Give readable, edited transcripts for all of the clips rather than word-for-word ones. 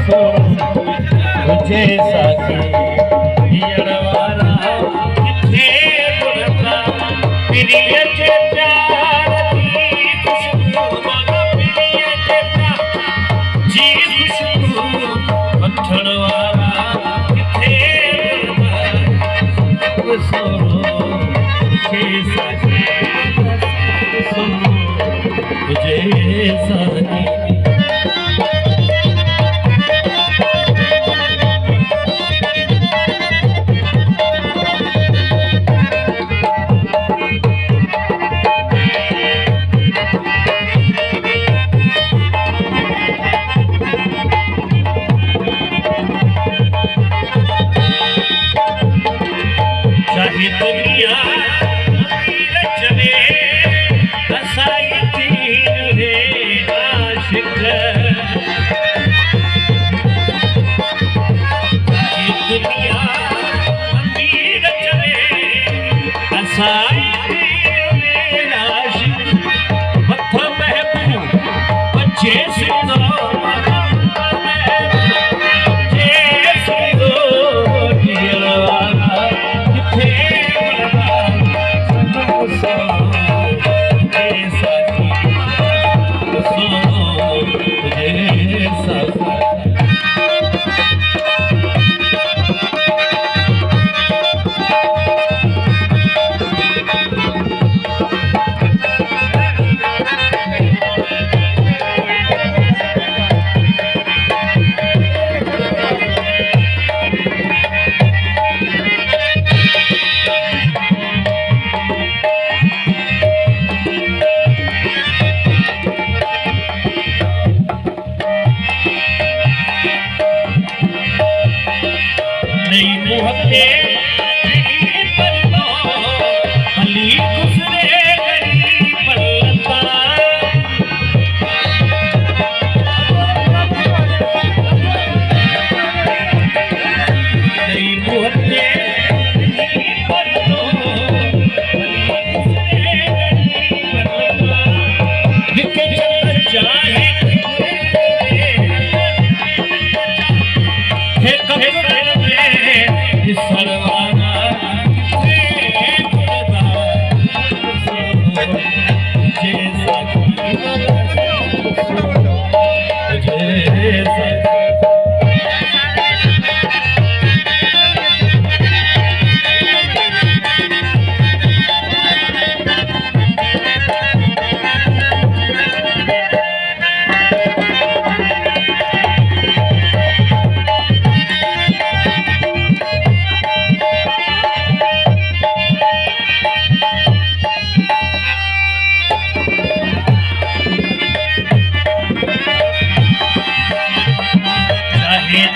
तुझे साथी यड़वारा किथे गुरता प्रिय चे प्यार की खुशबू माना प्रिय चे प्यार जी खुशबू पत्थर वाला किथे गुरता तुझे साथी तुझे साथी दुनिया चले हसाई तीर है आशिक दुनिया अमीर चले हसाई तीर है आशिक मत्था महबूब बच्चे सुनो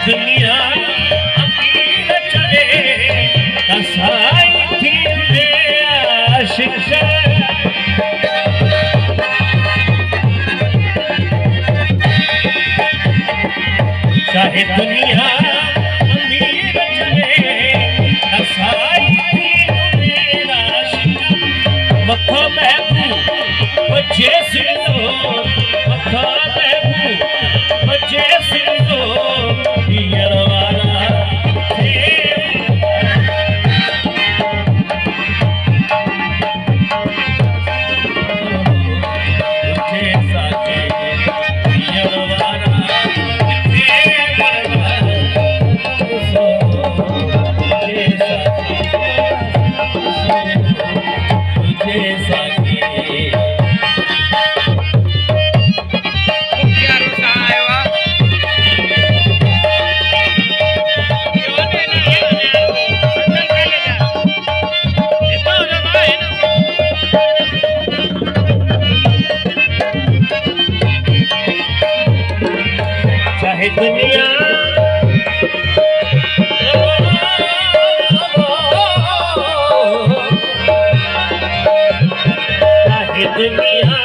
दुनिया अमीर चले हसाई तीर आशिक चाहे दुनिया अमीर चले हसाई तीर आशिक मक्खा महबूब बच्चे सिंधो मक्खा महबूब बच्चे सिंधो दुनिया दुनिया